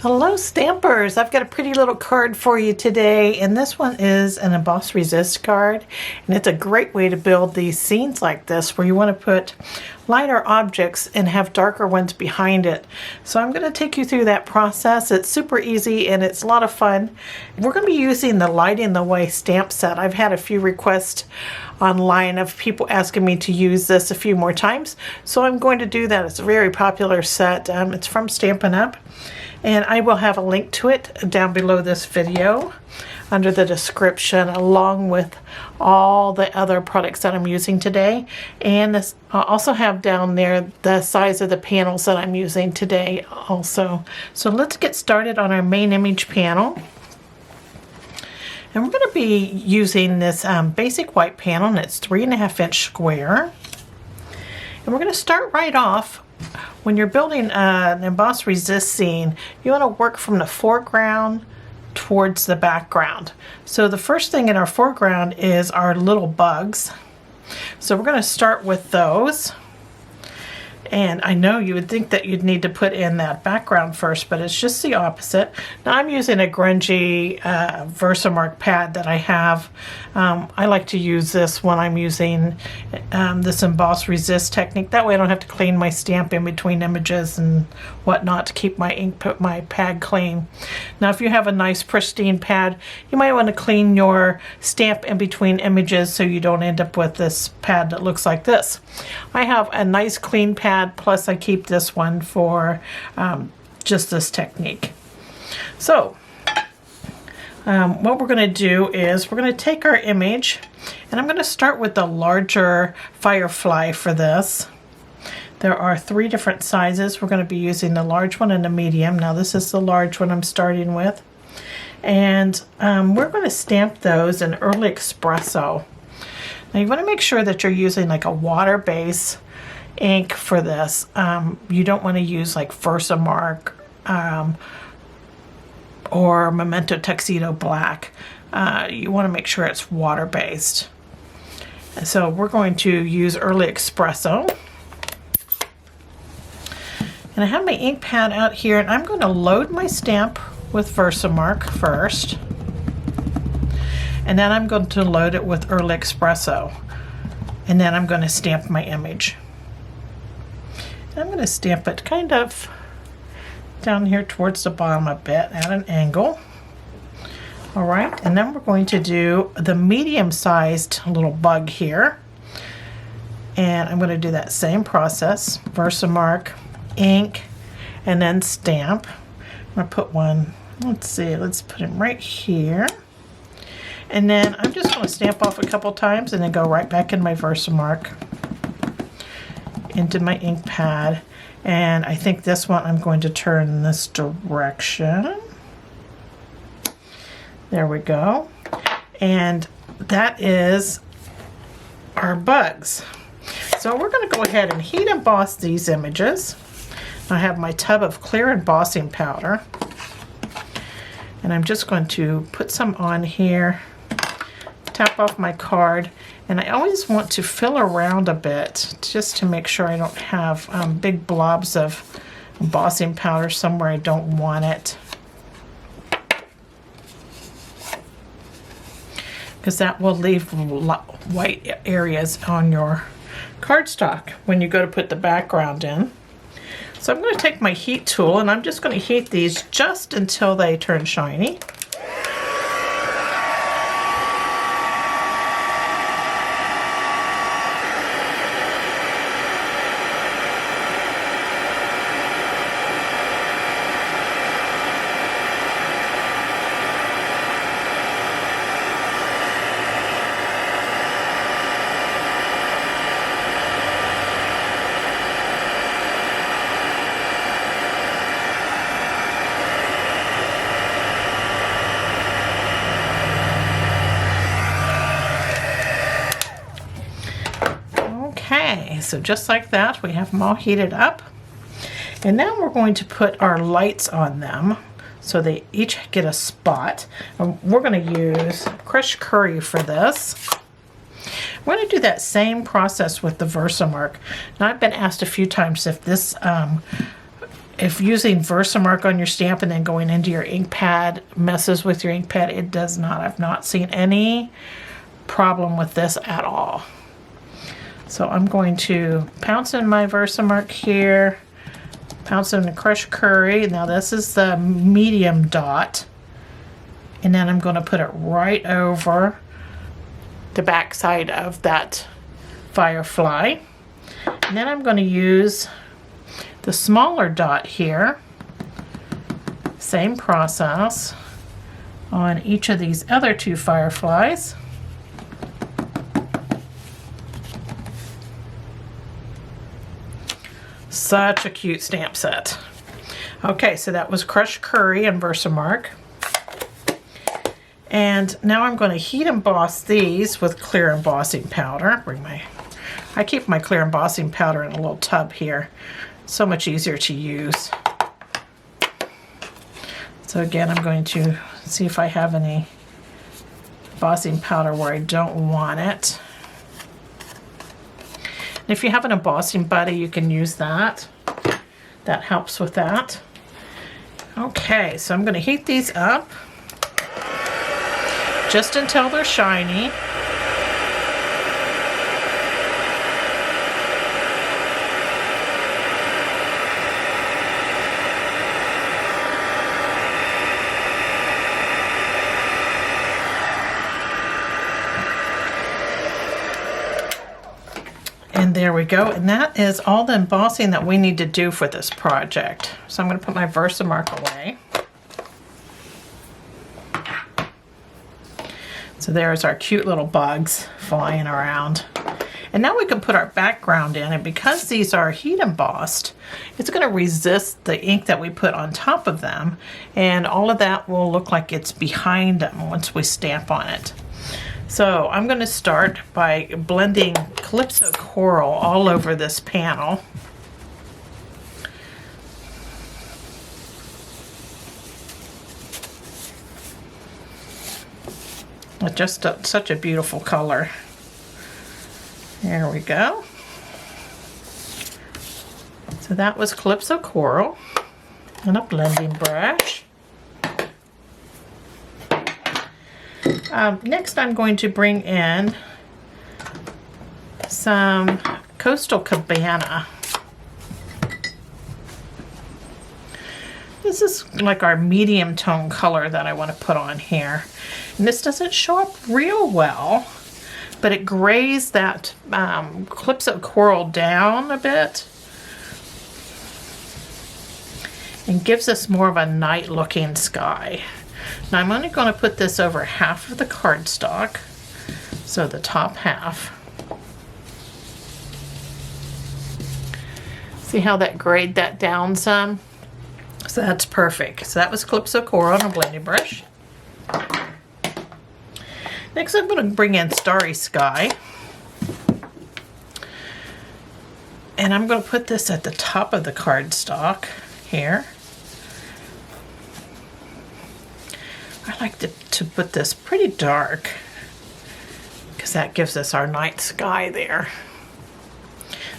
Hello Stampers! I've got a pretty little card for you today, and this one is an Emboss Resist card, and it's a great way to build these scenes like this where you want to put lighter objects and have darker ones behind it. So I'm going to take you through that process. It's super easy and it's a lot of fun. We're going to be using the Lighting the Way stamp set. I've had a few requests online of people asking me to use this a few more times, so I'm going to do that. It's a very popular set. It's from Stampin' Up, and I will have a link to it down below this video under the description, along with all the other products that I'm using today. And this, I'll also have down there the size of the panels that I'm using today also. So let's get started on our main image panel. And we're going to be using this basic white panel, and it's 3.5 inch square. And we're going to start right off. When you're building an Emboss Resist scene, you want to work from the foreground towards the background. So the first thing in our foreground is our little bugs. So we're going to start with those. And I know you would think that you'd need to put in that background first, but it's just the opposite. Now I'm using a grungy Versamark pad that I have. I like to use this when I'm using this Emboss Resist technique. That way I don't have to clean my stamp in between images and whatnot to keep my pad clean. Now if you have a nice pristine pad, you might want to clean your stamp in between images so you don't end up with this pad that looks like this. I have a nice clean pad, plus I keep this one for just this technique. So what we're going to do is we're going to take our image, and I'm going to start with the larger Firefly for this. There are 3 different sizes. We're going to be using the large one and the medium. Now this is the large one I'm starting with, and we're going to stamp those in Early Espresso. Now you want to make sure that you're using like a water base ink for this. You don't want to use like Versamark or Memento Tuxedo Black. You want to make sure it's water based. So we're going to use Early Espresso. And I have my ink pad out here, and I'm going to load my stamp with Versamark first. And then I'm going to load it with Early Espresso. And then I'm going to stamp my image. I'm going to stamp it kind of down here towards the bottom a bit at an angle. All right, and then we're going to do the medium-sized little bug here. And I'm going to do that same process, Versamark, ink, and then stamp. I'm going to put one, let's put him right here. And then I'm just going to stamp off a couple times and then go right back in my Versamark into my ink pad. And I think this one I'm going to turn in this direction. There we go. And that is our bugs. So we're going to go ahead and heat emboss these images. I have my tub of clear embossing powder, and I'm just going to put some on here, tap off my card, and I always want to fill around a bit just to make sure I don't have big blobs of embossing powder somewhere I don't want it, because that will leave white areas on your cardstock when you go to put the background in. So I'm going to take my heat tool, and I'm just going to heat these just until they turn shiny. Okay, so just like that, we have them all heated up. And now we're going to put our lights on them so they each get a spot. And we're going to use crushed curry for this. We're going to do that same process with the Versamark. Now I've been asked a few times if this if using Versamark on your stamp and then going into your ink pad messes with your ink pad, it does not. I've not seen any problem with this at all. So I'm going to pounce in my Versamark here, pounce in the crushed curry. Now this is the medium dot, and then I'm going to put it right over the back side of that Firefly. And then I'm going to use the smaller dot here, same process on each of these other two Fireflies. Such a cute stamp set. Okay, so that was crushed curry and Versamark. And now I'm going to heat emboss these with clear embossing powder. I keep my clear embossing powder in a little tub here. So much easier to use. So again, I'm going to see if I have any embossing powder where I don't want it. And if you have an embossing buddy, you can use that. That helps with that. Okay, so I'm going to heat these up just until they're shiny. And there we go. And that is all the embossing that we need to do for this project. So I'm going to put my Versamark away. So there's our cute little bugs flying around. And now we can put our background in, and because these are heat embossed, it's going to resist the ink that we put on top of them, and all of that will look like it's behind them once we stamp on it. So I'm going to start by blending Calypso Coral all over this panel. It's just such a beautiful color. There we go. So that was Calypso Coral and a blending brush. Next I'm going to bring in some Coastal Cabana. This is like our medium tone color that I want to put on here. And this doesn't show up real well, but it grays that Calypso Coral down a bit and gives us more of a night looking sky. Now I'm only going to put this over half of the cardstock, so the top half. See how that grayed that down some? So that's perfect. So that was Calypso Coral on a blending brush. Next I'm going to bring in Starry Sky. And I'm going to put this at the top of the cardstock here. I like to put this pretty dark because that gives us our night sky there.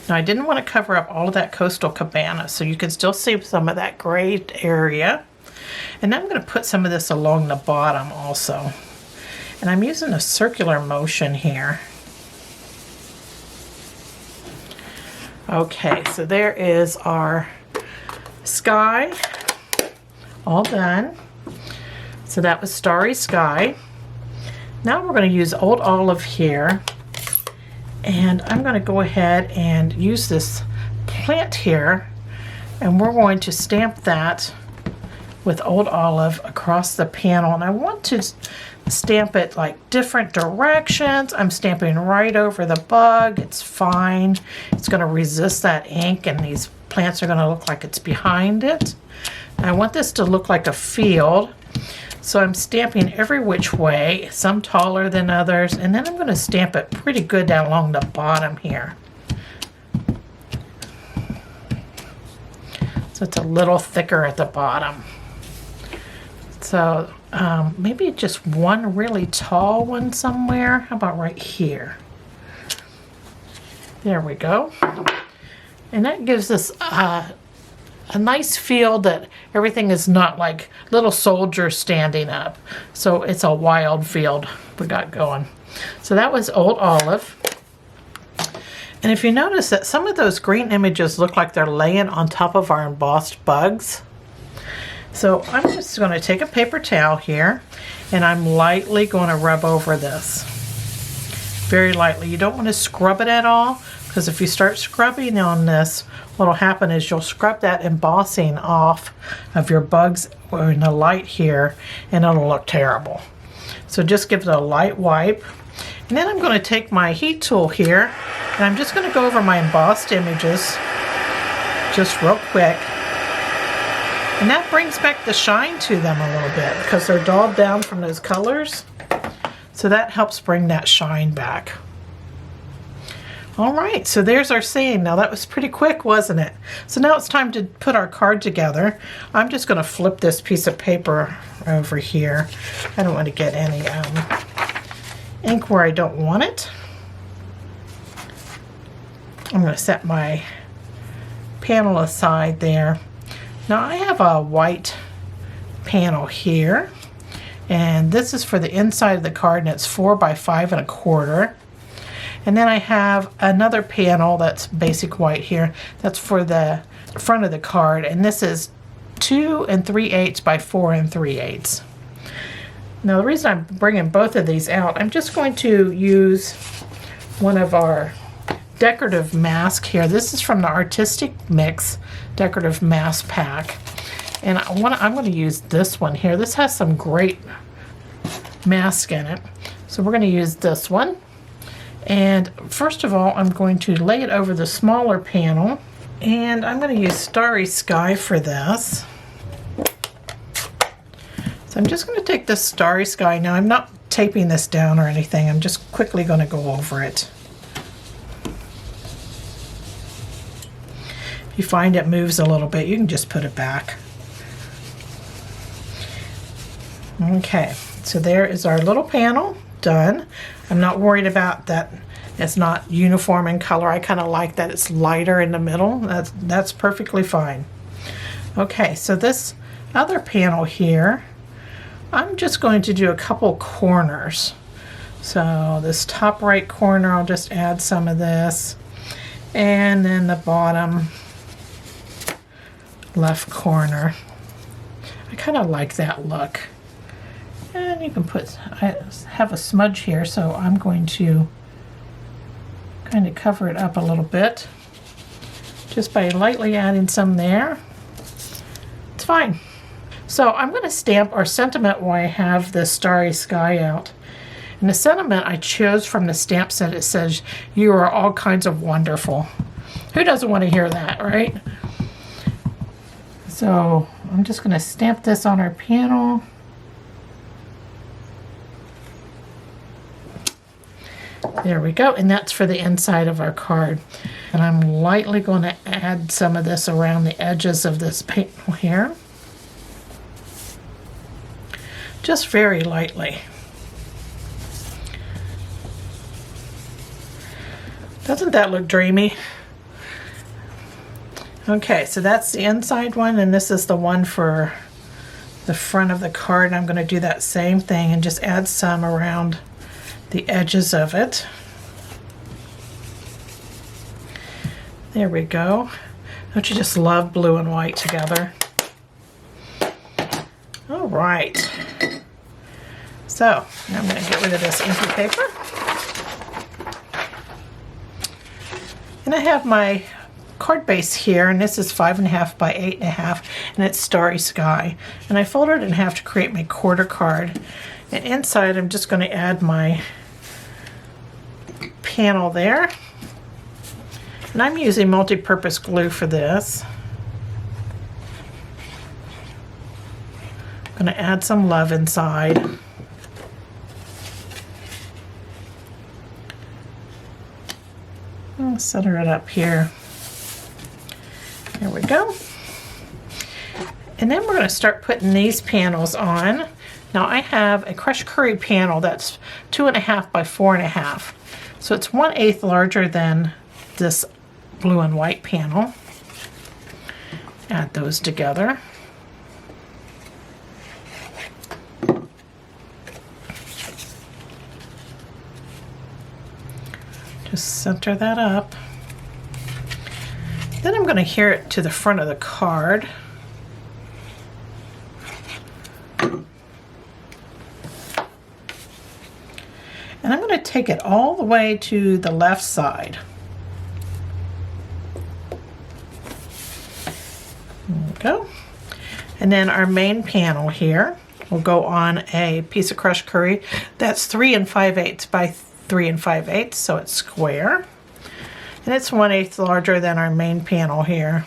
Now I didn't want to cover up all of that Coastal Cabana, so you can still see some of that gray area. And I'm going to put some of this along the bottom also. And I'm using a circular motion here. Okay, so there is our sky all done. So that was Starry Sky. Now we're going to use Old Olive here. And I'm going to go ahead and use this plant here. And we're going to stamp that with Old Olive across the panel. And I want to stamp it like different directions. I'm stamping right over the bug. It's fine. It's going to resist that ink, and these plants are going to look like it's behind it. And I want this to look like a field. So I'm stamping every which way, some taller than others, and then I'm going to stamp it pretty good down along the bottom here. So it's a little thicker at the bottom. So maybe just one really tall one somewhere. How about right here? There we go. And that gives us a nice feel that everything is not like little soldiers standing up. So it's a wild field we got going. So that was Old Olive. And if you notice that some of those green images look like they're laying on top of our embossed bugs. So I'm just going to take a paper towel here and I'm lightly going to rub over this. Very lightly. You don't want to scrub it at all, because if you start scrubbing on this, what will happen is you'll scrub that embossing off of your bugs in the light here and it'll look terrible. So just give it a light wipe. And then I'm going to take my heat tool here and I'm just going to go over my embossed images just real quick. And that brings back the shine to them a little bit because they're dulled down from those colors. So that helps bring that shine back. All right, so there's our scene. Now that was pretty quick, wasn't it? So now it's time to put our card together. I'm just going to flip this piece of paper over here. I don't want to get any ink where I don't want it. I'm going to set my panel aside there. Now I have a white panel here. And this is for the inside of the card, and it's 4 by 5 1/4. And then I have another panel that's basic white here. That's for the front of the card, and this is 2 3/8 by 4 3/8. Now the reason I'm bringing both of these out, I'm just going to use one of our decorative masks here. This is from the Artistic Mix decorative mask pack. And I'm going to use this one here. This has some great mask in it. So we're going to use this one. And first of all, I'm going to lay it over the smaller panel. And I'm going to use Starry Sky for this. So I'm just going to take this Starry Sky. Now I'm not taping this down or anything. I'm just quickly going to go over it. If you find it moves a little bit, you can just put it back. Okay, so there is our little panel done. I'm not worried about that it's not uniform in color. I kind of like that it's lighter in the middle. That's perfectly fine. Okay, so this other panel here, I'm just going to do a couple corners. So this top right corner, I'll just add some of this. And then the bottom left corner. I kind of like that look. And you can put, I have a smudge here, so I'm going to kind of cover it up a little bit just by lightly adding some there. It's fine. So I'm going to stamp our sentiment while I have the Starry Sky out. And the sentiment I chose from the stamp set, it says, "You are all kinds of wonderful." Who doesn't want to hear that, right? So I'm just going to stamp this on our panel. There we go, and that's for the inside of our card. And I'm lightly going to add some of this around the edges of this panel here. Just very lightly. Doesn't that look dreamy? Okay, so that's the inside one, and this is the one for the front of the card. And I'm going to do that same thing and just add some around the edges of it. There we go. Don't you just love blue and white together? All right. So now I'm going to get rid of this inky paper. And I have my card base here, and this is 5.5 by 8.5, and it's Starry Sky. And I folded it in half to create my quarter card. And inside I'm just going to add my panel there. And I'm using multi-purpose glue for this. I'm going to add some love inside. I'll center it up here. There we go. And then we're going to start putting these panels on. Now I have a crushed curry panel that's 2.5 by 4.5. So it's 1/8 larger than this blue and white panel. Add those together. Just center that up. Then I'm going to adhere it to the front of the card. And I'm going to take it all the way to the left side. There we go. And then our main panel here will go on a piece of crushed curry that's 3 5/8 by 3 5/8, so it's square. And it's 1/8 larger than our main panel here.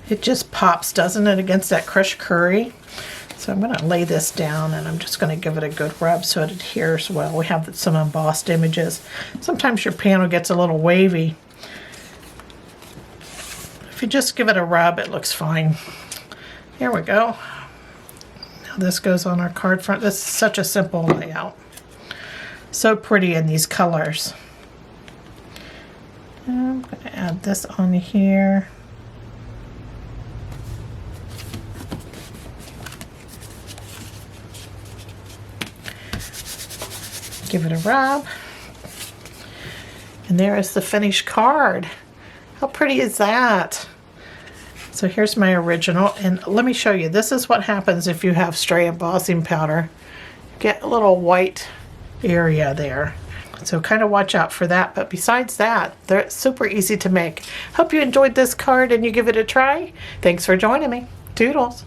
It just pops, doesn't it, against that crushed curry? So I'm going to lay this down and I'm just going to give it a good rub so it adheres well. We have some embossed images. Sometimes your panel gets a little wavy. If you just give it a rub, it looks fine. Here we go. Now this goes on our card front. This is such a simple layout. So pretty in these colors. I'm going to add this on here. Give it a rub. And there is the finished card. How pretty is that? So here's my original, and let me show you. This is what happens if you have stray embossing powder. Get a little white area there. So kind of watch out for that. But besides that, they're super easy to make. Hope you enjoyed this card and you give it a try. Thanks for joining me. Toodles.